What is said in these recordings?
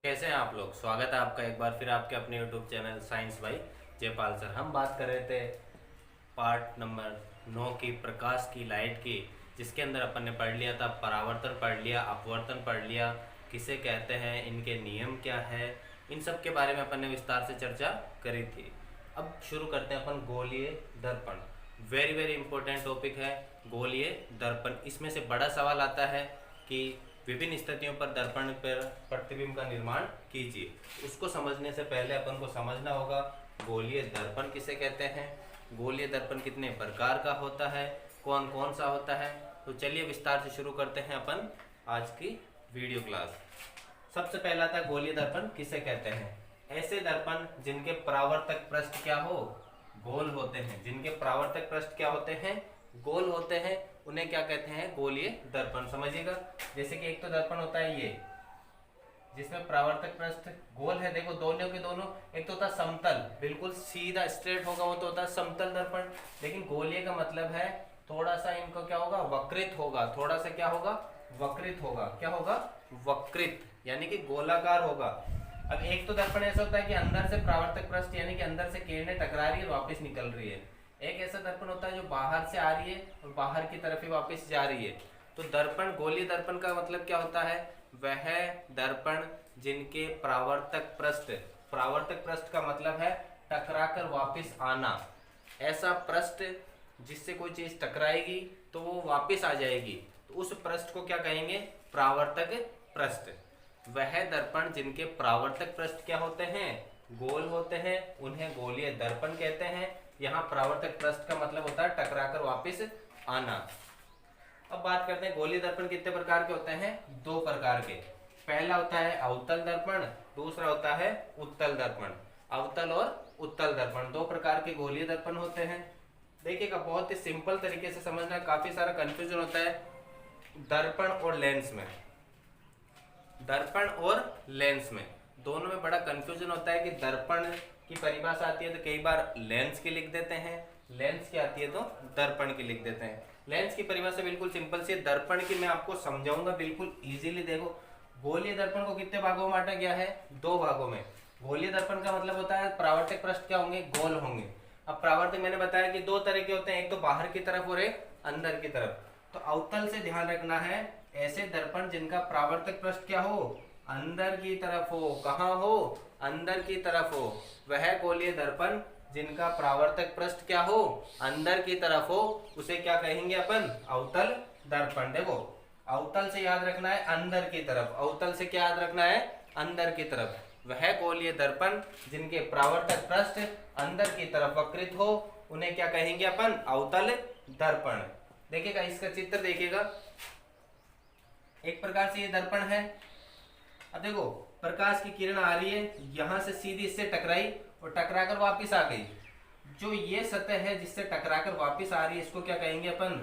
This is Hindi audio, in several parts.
कैसे हैं आप लोग। स्वागत है आपका एक बार फिर आपके अपने YouTube channel science by Jaipal sir. हम बात कर रहे थे पार्ट नंबर 9 की, प्रकाश की, लाइट की, जिसके अंदर अपन ने पढ़ लिया था परावर्तन, पढ़ लिया अपवर्तन, पढ़ लिया किसे कहते हैं, इनके नियम क्या है, इन सब के बारे में अपन ने विस्तार से चर्चा करी थी। अब शुरू करते हैं अपन गोलीय दर्पण। वेरी वेरी इंपॉर्टेंट टॉपिक है गोलीय दर्पण। इसमें से बड़ा सवाल आता है कि विभिन्न स्थितियों पर दर्पण पर प्रतिबिंब का निर्माण कीजिए। उसको समझने से पहले अपन को समझना होगा गोलीय दर्पण किसे कहते हैं, गोलीय दर्पण कितने प्रकार का होता है, कौन कौन सा होता है। तो चलिए विस्तार से शुरू करते हैं अपन आज की वीडियो क्लास। सबसे पहला था गोलीय दर्पण किसे कहते हैं। ऐसे दर्पण जिनके परावर्तक पृष्ठ क्या हो, गोल होते हैं। जिनके परावर्तक पृष्ठ क्या होते हैं, गोल होते हैं, उन्हें क्या कहते हैं, गोलीय दर्पण। समझिएगा, जैसे कि एक तो दर्पण होता है ये, जिसमें परावर्तक पृष्ठ गोल है। देखो दोनों के दोनों, एक तो होता है समतल, बिल्कुल सीधा स्ट्रेट होगा, वो तो होता है समतल दर्पण। लेकिन गोलीय का मतलब है थोड़ा सा इनको क्या होगा, वक्रित होगा। थोड़ा सा क्या होगा, वक्रित होगा। क्या होगा, वक्रित, यानी कि गोलाकार होगा। अब एक तो दर्पण ऐसा होता है कि अंदर से परावर्तक पृष्ठ यानी कि अंदर से किरणें टकरा रही है और वापस निकल रही है। एक ऐसा दर्पण होता है जो बाहर से आ रही है और बाहर की तरफ ही वापस जा रही है। तो दर्पण, गोलीय दर्पण का मतलब क्या होता है, वह दर्पण जिनके परावर्तक पृष्ठ, परावर्तक पृष्ठ का मतलब है टकराकर वापस आना। ऐसा पृष्ठ जिससे कोई चीज टकराएगी तो वो वापस आ जाएगी, तो उस पृष्ठ को क्या कहेंगे, परावर्तक पृष्ठ। वह दर्पण जिनके परावर्तक पृष्ठ क्या होते हैं, गोल होते हैं, उन्हें गोलीय दर्पण कहते हैं। यहाँ परावर्तक पृष्ठ का मतलब होता है टकराकर वापस आना। अब बात करते हैं गोलीय दर्पण कितने प्रकार के होते हैं, दो प्रकार के। पहला होता है अवतल दर्पण, दूसरा होता है उत्तल दर्पण। अवतल और उत्तल दर्पण दो प्रकार के गोलीय दर्पण होते हैं। देखिएगा, बहुत ही सिंपल तरीके से समझना, काफी सारा कंफ्यूजन होता है दर्पण और लेंस में। दर्पण और लेंस में दोनों में बड़ा कंफ्यूजन होता है कि दर्पण की परिभाषा आती है तो कई बार लेंस की लिख देते हैं, लेंस की आती है तो दर्पण की लिख देते हैं। लेंस की परिभाषा बिल्कुल सिंपल सी है, दर्पण की मैं आपको समझाऊंगा बिल्कुल इजीली। देखो, गोलीय दर्पण को कितने भागों में बांटा गया है, दो भागों में। गोलीय दर्पण का मतलब होता है परावर्तक पृष्ठ क्या होंगे, गोल होंगे। अब परावर्तक मैंने बताया कि दो तरह के होते हैं, एक तो बाहर की तरफ और एक अंदर की तरफ। तो अवतल से ध्यान रखना है, ऐसे दर्पण जिनका परावर्तक पृष्ठ क्या हो, अंदर की तरफ हो। कहाँ हो, अंदर की तरफ हो, वह गोलीय दर्पण जिनका परावर्तक पृष्ठ क्या हो, अंदर की तरफ हो, उसे क्या कहेंगे अपन, अवतल दर्पण। देखो, अवतल से याद रखना है अंदर की तरफ, अवतल से क्या याद रखना है, अंदर की तरफ। वह गोलीय दर्पण जिनके परावर्तक पृष्ठ अंदर की तरफ वक्रित हो, उन्हें क्या कहेंगे अपन, अवतल दर्पण। देखिएगा, इसका चित्र देखिएगा, एक प्रकार से ये दर्पण है। अब देखो, प्रकाश की किरण आ रही है, यहां से सीधी इससे टकराई और टकराकर वापस आ गई। जो ये सतह है जिससे टकराकर वापस आ रही है, इसको क्या कहेंगे अपन,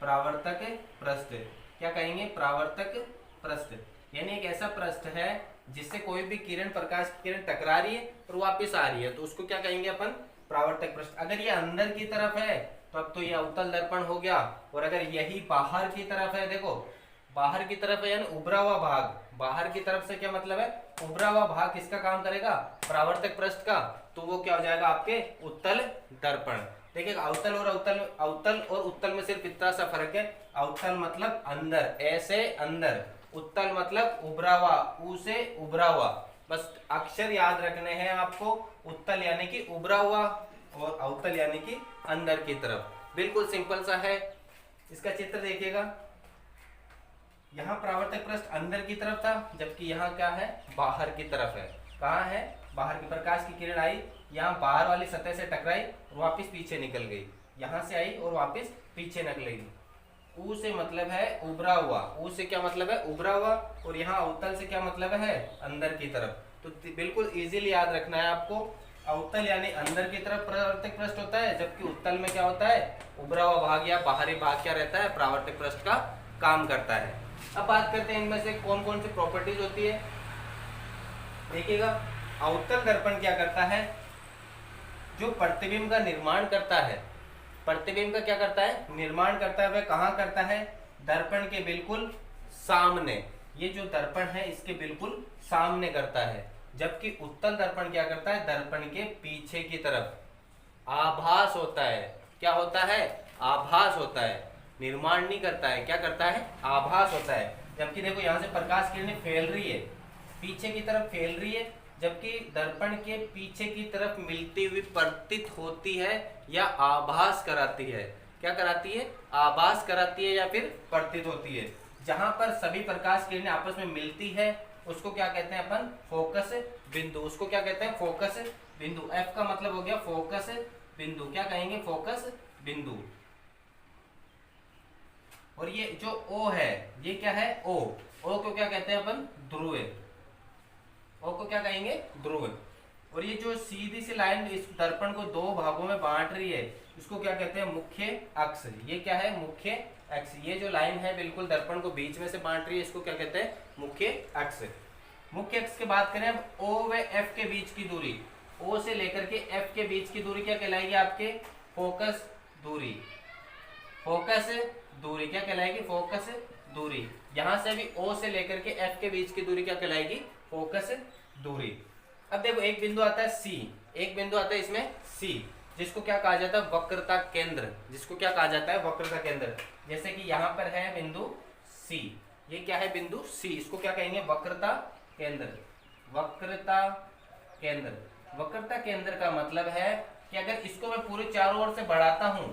परावर्तक पृष्ठ। क्या कहेंगे, परावर्तक पृष्ठ। यानी एक ऐसा पृष्ठ है जिससे कोई भी किरण, प्रकाश की किरण टकरा रही है और वापस आ रही है, तो उसको क्या कहेंगे अपन, परावर्तक पृष्ठ। अगर ये अंदर की तरफ है तो अब तो ये अवतल दर्पण हो गया। और अगर यही बाहर की तरफ है, देखो बाहर की तरफ है यानी उभरा हुआ भाग, बाहर की तरफ से क्या मतलब है, उभरा हुआ भाग किसका काम करेगा, परावर्तक पृष्ठ का, तो वो क्या हो जाएगा आपके उत्तल दर्पण। देखिए, अवतल और उत्तल में सिर्फ इतना सा फर्क है। अवतल मतलब अंदर, ऐसे अंदर, उत्तल मतलब उभरा हुआ, ऊ से उभरा हुआ। बस अक्षर याद रखने हैं आपको, उत्तल यानी कि उभरा हुआ और अवतल यानी कि अंदर की तरफ। बिल्कुल सिंपल सा है। इसका चित्र देखिएगा, यहाँ परावर्तक पृष्ठ अंदर की तरफ था, जबकि यहाँ क्या है, बाहर की तरफ है। कहाँ है, बाहर की। प्रकाश की किरण आई, यहाँ बाहर वाली सतह से टकराई और वापस पीछे निकल गई, यहाँ से आई और वापस पीछे निकलेगी। ऊ से मतलब है उभरा हुआ, ऊ से क्या मतलब है, उभरा हुआ। और यहाँ अवतल से क्या मतलब है, अंदर की तरफ। तो बिल्कुल इजीली याद रखना है आपको, अवतल यानी अंदर की तरफ परावर्तक पृष्ठ होता है, जबकि उत्तल में क्या होता है, उभरा हुआ भाग या बाहरी भाग क्या रहता है, परावर्तक पृष्ठ का काम करता है। अब बात करते हैं इनमें से कौन कौन सी प्रॉपर्टीज होती है। देखिएगा, अवतल दर्पण क्या करता है, जो प्रतिबिंब का निर्माण करता है, प्रतिबिंब का क्या करता है, निर्माण करता है। वह कहाँ करता है, दर्पण के बिल्कुल सामने। ये जो दर्पण है इसके बिल्कुल सामने करता है, जबकि उत्तल दर्पण क्या करता है, दर्पण के पीछे की तरफ आभास होता है। क्या होता है, आभास होता है, निर्माण नहीं करता है, क्या करता है, आभास होता है। जबकि देखो यहाँ से प्रकाश किरणें फैल रही है, पीछे की तरफ फैल रही है, जबकि दर्पण के पीछे की तरफ मिलती हुई प्रतीत होती है या आभास कराती है। क्या कराती है, आभास कराती है या फिर प्रतीत होती है। जहां पर सभी प्रकाश किरणें आपस में मिलती है उसको क्या कहते हैं अपन, फोकस बिंदु। उसको क्या कहते हैं, फोकस बिंदु। एफ का मतलब हो गया फोकस बिंदु। क्या कहेंगे, फोकस बिंदु। और ये जो O है, ये क्या है, O को क्या कहते हैं अपन, ध्रुव। O को क्या कहेंगे, ध्रुव। और ये जो सीधी सी लाइन इस दर्पण को दो भागों में बांट रही है इसको क्या कहते हैं, मुख्य अक्ष। ये क्या है, मुख्य अक्ष। ये जो लाइन है बिल्कुल दर्पण को बीच में से बांट रही है, इसको क्या कहते हैं, मुख्य अक्ष। मुख्य अक्ष की बात करें अब, O व F के बीच की दूरी, O से लेकर के F के बीच की दूरी क्या कहलाएगी आपके, फोकस दूरी। फोकस दूरी क्या कहलाएगी, फोकस दूरी। यहां से भी O से लेकर के F के बीच की दूरी क्या कहलाएगी, फोकस दूरी। अब देखो एक बिंदु आता है C, एक बिंदु आता है इसमें C, जिसको क्या कहा जाता है, वक्रता केंद्र। जिसको क्या कहा जाता है, वक्रता केंद्र। जैसे कि यहाँ पर है बिंदु C, ये क्या है, बिंदु C, इसको क्या कहेंगे, वक्रता केंद्र। वक्रता केंद्र। वक्रता केंद्र का मतलब है कि अगर इसको मैं पूरे चारों ओर से बढ़ाता हूं,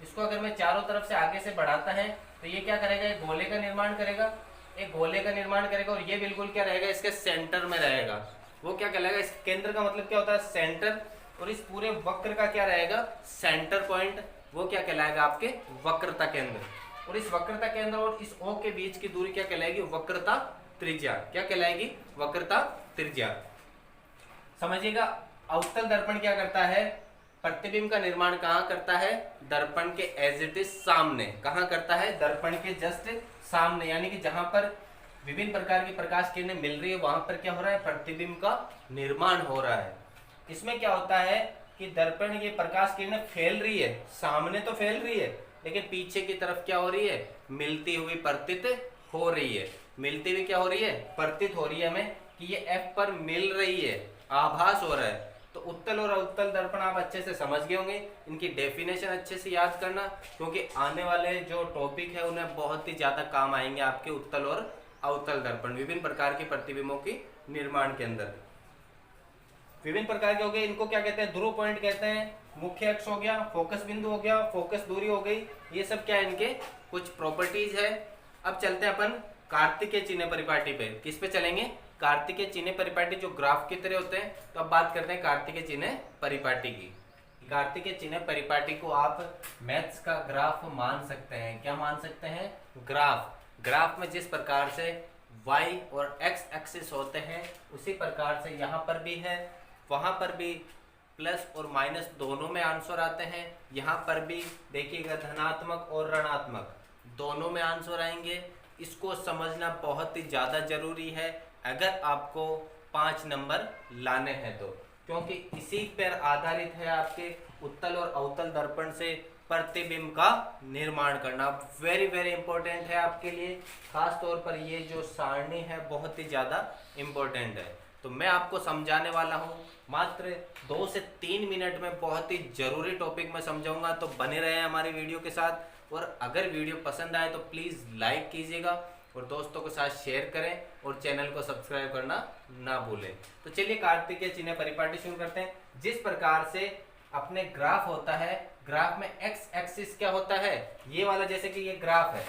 इसको अगर मैं चारों तरफ से आगे से बढ़ाता है तो ये क्या करेगा, एक गोले का निर्माण करेगा, एक गोले का निर्माण करेगा। और ये बिल्कुल क्या रहेगा, इसके सेंटर में रहेगा। वो क्या कहलाएगा, इस केंद्र का मतलब क्या होता है, सेंटर। और इस पूरे वक्र का क्या रहेगा, सेंटर पॉइंट। वो क्या कहलाएगा, आपके वक्रता केंद्र। और इस वक्रता केंद्र और इस O के बीच की दूरी क्या कहलाएगी, वक्रता त्रिज्या। क्या कहलाएगी, वक्रता त्रिज्या। समझिएगा। अवतल दर्पण क्या करता है, प्रतिबिंब का निर्माण कहाँ करता है, दर्पण के एज इट इज सामने। कहाँ करता है, दर्पण के जस्ट सामने, यानी कि जहां पर विभिन्न प्रकार की प्रकाश किरणें मिल रही है वहां पर क्या हो रहा है, प्रतिबिंब का निर्माण हो रहा है। इसमें क्या होता है कि दर्पण ये प्रकाश किरणें फैल रही है, सामने तो फैल रही है, लेकिन पीछे की तरफ क्या हो रही है, मिलती हुई प्रतीत हो रही है। मिलती हुई क्या हो रही है, प्रतीत हो रही है हमें कि ये F पर मिल रही है, आभास हो रहा है। तो उत्तल और अवतल दर्पण आप अच्छे से समझ गए होंगे। इनकी डेफिनेशन अच्छे से याद करना, क्योंकि आने वाले जो टॉपिक है उन्हें बहुत ही ज्यादा काम आएंगे आपके उत्तल और अवतल दर्पण, विभिन्न प्रकार के प्रतिबिंबों के निर्माण के अंदर। विभिन्न प्रकार के हो गए, इनको क्या कहते हैं, ध्रुव पॉइंट कहते हैं। मुख्य अक्ष हो गया, फोकस बिंदु हो गया, फोकस दूरी हो गई। ये सब क्या है, इनके कुछ प्रॉपर्टीज है। अब चलते हैं अपन कार्तिकेय चिन्ह परिपाटी पे। किस पे चलेंगे, कार्तिकेय चिन्ह परिपाटी जो ग्राफ की तरह होते हैं। तो अब बात करते हैं कार्तिकेय चिन्ह परिपाटी की। कार्तिकेय चिन्ह परिपाटी को आप मैथ्स का ग्राफ मान सकते हैं। क्या मान सकते हैं, ग्राफ। ग्राफ में जिस प्रकार से y और x एक्सिस होते हैं उसी प्रकार से यहाँ पर भी है, वहाँ पर भी प्लस और माइनस दोनों में आंसर आते हैं। यहाँ पर भी देखिएगा धनात्मक और ऋणात्मक दोनों में आंसर आएंगे। इसको समझना बहुत ही ज़्यादा जरूरी है अगर आपको 5 नंबर लाने हैं तो, क्योंकि इसी पर आधारित है आपके उत्तल और अवतल दर्पण से प्रतिबिंब का निर्माण करना। वेरी वेरी इंपॉर्टेंट है आपके लिए। खास तौर पर ये जो सारणी है बहुत ही ज़्यादा इम्पोर्टेंट है। तो मैं आपको समझाने वाला हूँ मात्र 2 से 3 मिनट में, बहुत ही जरूरी टॉपिक मैं समझाऊंगा। तो बने रहे हमारी वीडियो के साथ। और अगर वीडियो पसंद आए तो प्लीज़ लाइक कीजिएगा और दोस्तों के साथ शेयर करें और चैनल को सब्सक्राइब करना ना भूलें। तो चलिए कार्तिकेय चिन्ह परिपाटी शुरू करते हैं। जिस प्रकार से अपने ग्राफ होता है, ग्राफ में एक्स एक्सिस क्या होता है, ये वाला, जैसे कि ये ग्राफ है,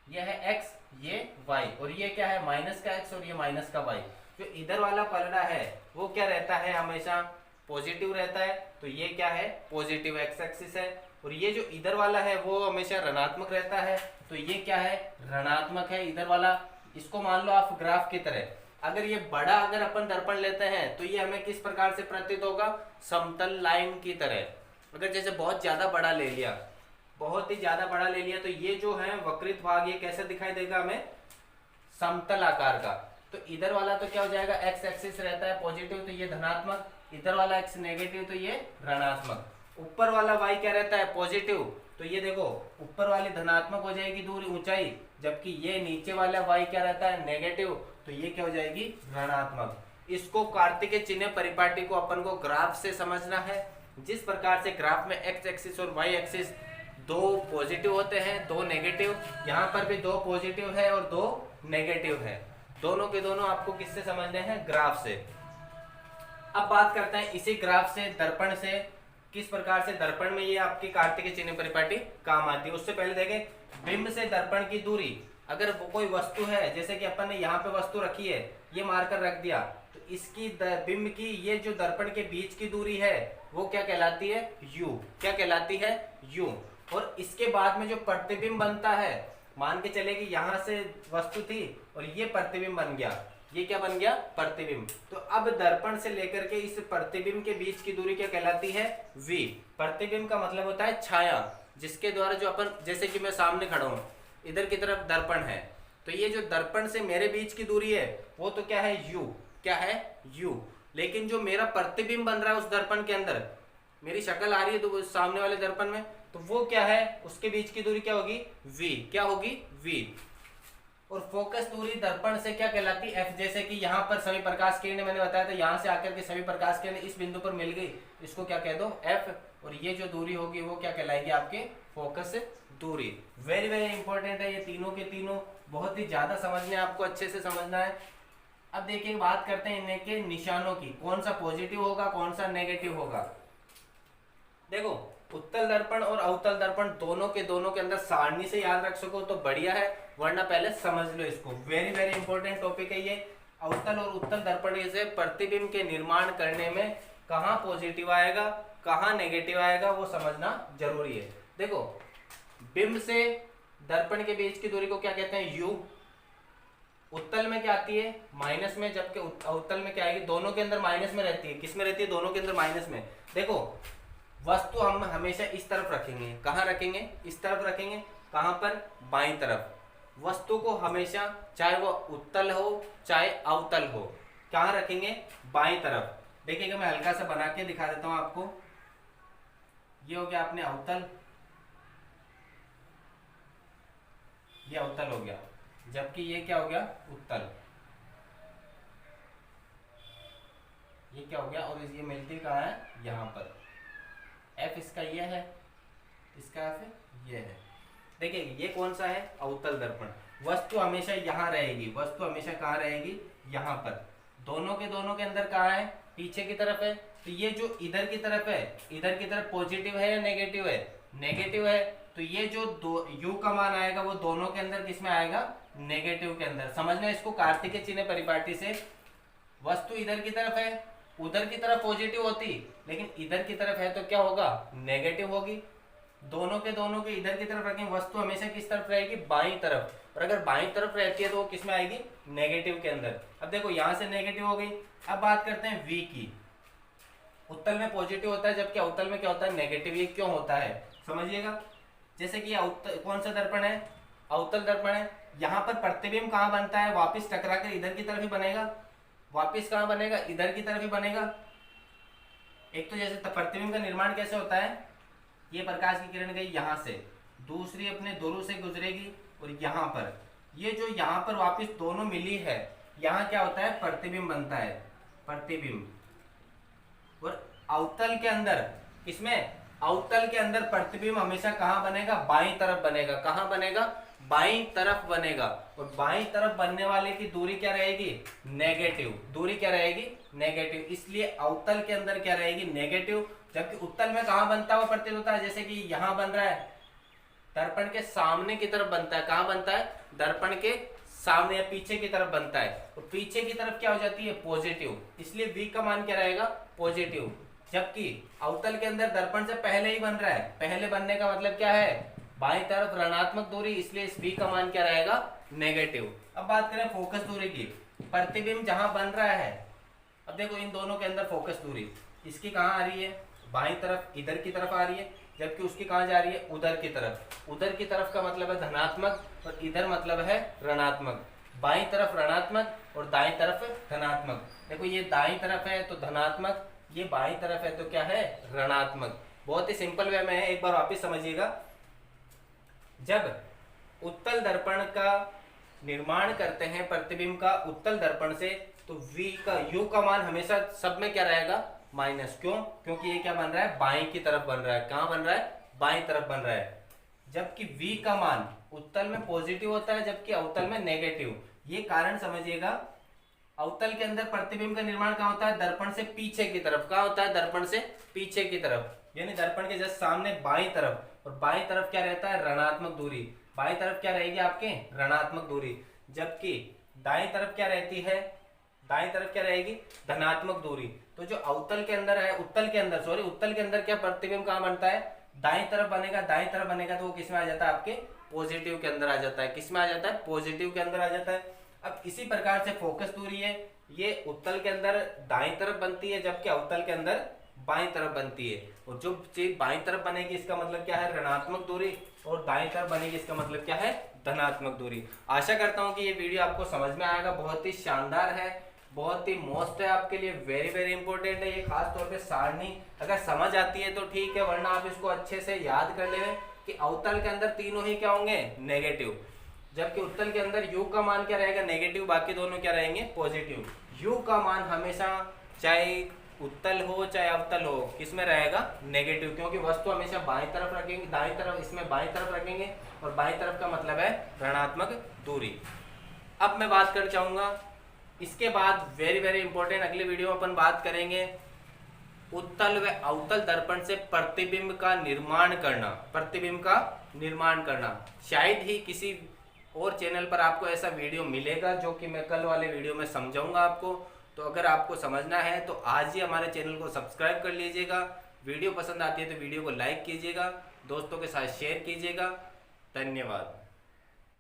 ये है एक्स, ये वाई, और ये क्या है, माइनस का एक्स और ये माइनस का वाई। जो इधर वाला पलड़ा है वो क्या रहता है, हमेशा पॉजिटिव रहता है। तो ये क्या है, पॉजिटिव एक्स एक्सिस है। और ये जो इधर वाला है वो हमेशा ऋणात्मक रहता है। तो ये क्या है, ऋणात्मक है इधर वाला। इसको मान लो आप ग्राफ की तरह। अगर ये बड़ा अगर अपन दर्पण लेते हैं तो ये हमें किस प्रकार से प्रतीत होगा, समतल लाइन की तरह। अगर जैसे बहुत ज्यादा बड़ा ले लिया, बहुत ही ज्यादा बड़ा ले लिया, तो ये जो है वक्रित भाग ये कैसे दिखाई देगा हमें, समतल आकार का। तो इधर वाला तो क्या हो जाएगा, एक्स एक्सिस रहता है पॉजिटिव, तो ये धनात्मक। इधर वाला एक्स नेगेटिव, तो ये ऋणात्मक। ऊपर वाला वाई क्या रहता है, पॉजिटिव, तो ये देखो ऊपर वाली धनात्मक हो जाएगी दूरी ऊंचाई, जबकि ये नीचे वाला y क्या रहता है नेगेटिव, तो ये क्या हो जाएगी ऋणात्मक। इसको कार्तिक चिन्ह परिपाटी को अपन को ग्राफ से समझना है। जिस प्रकार से ग्राफ में x एक्सिस और y एक्सिस दो पॉजिटिव होते हैं दो नेगेटिव, यहाँ पर भी दो पॉजिटिव है और दो नेगेटिव है, दोनों के दोनों आपको किससे समझने हैं ग्राफ से। अब बात करते हैं इसी ग्राफ से दर्पण से किस प्रकार से दर्पण में ये आपकी कार्तिक चिन्ह परिपाटी काम आती है। उससे पहले देखें बिंब से दर्पण की दूरी, अगर वो कोई वस्तु है जैसे कि अपन ने यहाँ पे वस्तु रखी है ये मारकर रख दिया, तो इसकी बिंब की ये जो दर्पण के बीच की दूरी है वो क्या कहलाती है u, क्या कहलाती है u। और इसके बाद में जो प्रतिबिंब बनता है, मान के चले कि यहाँ से वस्तु थी और ये प्रतिबिंब बन गया, ये क्या बन गया प्रतिबिंब। तो अब दर्पण से लेकर के इस प्रतिबिंब के बीच की दूरी क्या कहलाती है v। प्रतिबिंब का मतलब होता है छाया, जिसके द्वारा जो अपन, जैसे कि मैं सामने खड़ा हूं इधर की तरफ दर्पण है, तो ये जो दर्पण से मेरे बीच की दूरी है वो तो क्या है u, क्या है u। लेकिन जो मेरा प्रतिबिंब बन रहा है उस दर्पण के अंदर, मेरी शक्ल आ रही है तो सामने वाले दर्पण में, तो वो क्या है उसके बीच की दूरी क्या होगी v, क्या होगी v। और फोकस दूरी दर्पण से क्या कहलाती है f। जैसे कि यहाँ पर सभी प्रकाश किरणें मैंने बताया था, यहाँ से आकर के सभी प्रकाश किरणें इस बिंदु पर मिल गई, इसको क्या कह दो f। और ये जो दूरी होगी वो क्या कहलाएगी आपके फोकस दूरी। वेरी वेरी इंपॉर्टेंट है ये तीनों के तीनों, बहुत ही ज्यादा समझने आपको अच्छे से समझना है। अब देखिए बात करते हैं इनके निशानों की, कौन सा पॉजिटिव होगा कौन सा नेगेटिव होगा। देखो उत्तल दर्पण और अवतल दर्पण दोनों के अंदर सारणी से याद रख सको तो बढ़िया है, वरना पहले समझ लो इसको। वेरी वेरी इंपॉर्टेंट टॉपिक है ये। अवतल और उत्तल दर्पण से प्रतिबिंब के निर्माण करने में कहाँ पॉजिटिव आएगा कहाँ नेगेटिव आएगा वो समझना जरूरी है। देखो बिंब से दर्पण के बीच की दूरी को क्या कहते हैं u। उत्तल में क्या आती है माइनस में, जबकि अवतल में क्या आएगी, दोनों के अंदर माइनस में रहती है। किस में रहती है दोनों के अंदर माइनस में। देखो वस्तु हम हमेशा इस तरफ रखेंगे, कहाँ रखेंगे इस तरफ रखेंगे, कहाँ पर बाईं तरफ। वस्तु को हमेशा चाहे वो उत्तल हो चाहे अवतल हो कहाँ रखेंगे बाईं तरफ। देखिएगा मैं हल्का सा बना के दिखा देता हूं आपको। ये हो गया आपने अवतल, ये अवतल हो गया, जबकि ये क्या हो गया उत्तल, ये क्या हो गया। और ये मिलती कहाँ है यहाँ पर, f इसका ये है, इसका f ये है। देखिए ये कौन सा है अवतल दर्पण। वस्तु हमेशा यहाँ रहेगी, वस्तु हमेशा कहाँ रहेगी यहाँ पर। दोनों के अंदर कहाँ है पीछे की तरफ है। तो ये जो इधर की तरफ है, इधर की तरफ पॉजिटिव है या नेगेटिव है, नेगेटिव है। तो ये जो u का मान आएगा वो दोनों के अंदर किस में आएगा नेगेटिव के अंदर। समझना इसको कार्तिक चिन्ह परिपाटी से। वस्तु इधर की तरफ है, उधर की तरफ पॉजिटिव होती, लेकिन इधर की तरफ है तो क्या होगा नेगेटिव होगी। दोनों के इधर की तरफ रखें, वस्तु हमेशा किस तरफ रहेगी बाईं तरफ। और अगर बाईं तरफ रहती है तो वो किस में आएगी नेगेटिव के अंदर। अब देखो यहाँ से नेगेटिव हो गई। अब बात करते हैं v की। उत्तल में पॉजिटिव होता है जबकि अवतल में क्या होता है नेगेटिव। ये क्यों होता है समझिएगा। जैसे कि कौन सा दर्पण है अवतल दर्पण है, यहाँ पर प्रतिबिंब कहाँ बनता है वापिस टकरा कर इधर की तरफ ही बनेगा, वापिस कहाँ बनेगा इधर की तरफ ही बनेगा। एक तो जैसे प्रतिबिंब का निर्माण कैसे होता है, ये प्रकाश की किरण गई यहाँ से, दूसरी अपने दोनों से गुजरेगी और यहाँ पर, ये जो यहाँ पर वापिस दोनों मिली है, यहाँ क्या होता है प्रतिबिंब बनता है, प्रतिबिंब। और अवतल के अंदर, इसमें अवतल के अंदर प्रतिबिंब हमेशा कहाँ बनेगा बाईं तरफ बनेगा। कहाँ बनेगा बाईं तरफ बनेगा। और बाईं तरफ बनने वाले की दूरी क्या रहेगी नेगेटिव, दूरी क्या रहेगी नेगेटिव। इसलिए अवतल के अंदर क्या रहेगी नेगेटिव, जबकि उत्तल में कहाँ बनता हुआ प्रतीत होता है। जैसे कि यहाँ बन रहा है दर्पण के सामने की तरफ बनता है, कहाँ बनता है दर्पण के सामने या पीछे की तरफ बनता है। और पीछे की तरफ क्या हो जाती है पॉजिटिव, इसलिए v का मान क्या रहेगा पॉजिटिव। जबकि अवतल के अंदर दर्पण से पहले ही बन रहा है, पहले बनने का मतलब क्या है बाईं तरफ ऋणात्मक दूरी, इसलिए इस v का मान क्या रहेगा नेगेटिव। अब बात करें फोकस दूरी की। प्रतिबिंब जहां बन रहा है, अब देखो इन दोनों के अंदर फोकस दूरी इसकी कहाँ आ रही है बाईं तरफ, इधर की तरफ आ रही है, जबकि उसकी कहाँ जा रही है उधर की तरफ। उधर की तरफ का मतलब है धनात्मक और इधर मतलब है ऋणात्मक। बाईं तरफ ऋणात्मक और दाईं तरफ धनात्मक। देखो ये दाईं तरफ है तो धनात्मक, ये बाईं तरफ है तो क्या है ऋणात्मक। बहुत ही सिंपल वे में है, एक बार वापिस समझिएगा। जब उत्तल दर्पण का निर्माण करते हैं प्रतिबिंब का उत्तल दर्पण से, तो v का u का मान हमेशा सब में क्या रहेगा, माइनस। क्यों? क्योंकि ये क्या बन रहा है, बाएं की तरफ बन रहा है। कहां बन रहा है, बाएं तरफ बन रहा है। जबकि v का मान उत्तल में पॉजिटिव होता है, जबकि अवतल में नेगेटिव। ये कारण समझिएगा। अवतल के अंदर प्रतिबिंब का निर्माण कहाँ होता है, दर्पण से पीछे की तरफ। कहाँ होता है, दर्पण से पीछे की तरफ, यानी दर्पण के जस्ट सामने बाईं तरफ। और बाईं तरफ क्या रहता है, ऋणात्मक दूरी। बाईं तरफ क्या रहेगी आपके, ऋणात्मक दूरी। जबकि दाईं तरफ क्या रहती है, दाईं तरफ क्या रहेगी, धनात्मक दूरी। तो जो अवतल के अंदर है, उत्तल के अंदर उत्तल के अंदर क्या प्रतिबिंब कहाँ बनता है, दाईं तरफ बनेगा। दाईं तरफ बनेगा तो वो किस में आ जाता है, आपके पॉजिटिव के अंदर आ जाता है। किस में आ जाता है, पॉजिटिव के अंदर आ जाता है। अब इसी प्रकार से फोकस दूरी है, ये उत्तल के अंदर दाईं तरफ बनती है, जबकि अवतल के अंदर बाईं तरफ बनती है। और जो चीज बाईं तरफ बनेगी इसका मतलब क्या है, ऋणात्मक दूरी, और दाईं तरफ बनेगी इसका मतलब क्या है, धनात्मक दूरी। आशा करता हूं कि ये वीडियो आपको समझ में आएगा। बहुत ही शानदार है, बहुत ही मोस्ट है आपके लिए, वेरी वेरी इंपॉर्टेंट है ये। खास तौर पे सारणी अगर समझ आती है तो ठीक है, वरना आप इसको अच्छे से याद कर ले कि अवतल के अंदर तीनों ही क्या होंगे, नेगेटिव। जबकि उत्तल के अंदर u का मान क्या रहेगा, नेगेटिव, बाकी दोनों क्या रहेंगे, पॉजिटिव। u का मान हमेशा चाहे उत्तल हो चाहे अवतल हो, किसमें रहेगा, नेगेटिव। क्योंकि वस्तु हमेशा बाईं तरफ रखेंगे, दाईं तरफ, इसमें बाईं तरफ रखेंगे, और बाईं तरफ का मतलब है ऋणात्मक दूरी। अब मैं बात कर चाहूंगा इसके बाद वेरी वेरी इंपॉर्टेंट, अगले वीडियो में अपन बात करेंगे उत्तल व अवतल दर्पण से प्रतिबिंब का निर्माण करना। प्रतिबिंब का निर्माण करना शायद ही किसी और चैनल पर आपको ऐसा वीडियो मिलेगा जो कि मैं कल वाले वीडियो में समझाऊंगा आपको। तो अगर आपको समझना है तो आज ही हमारे चैनल को सब्सक्राइब कर लीजिएगा। वीडियो पसंद आती है तो वीडियो को लाइक कीजिएगा, दोस्तों के साथ शेयर कीजिएगा। धन्यवाद।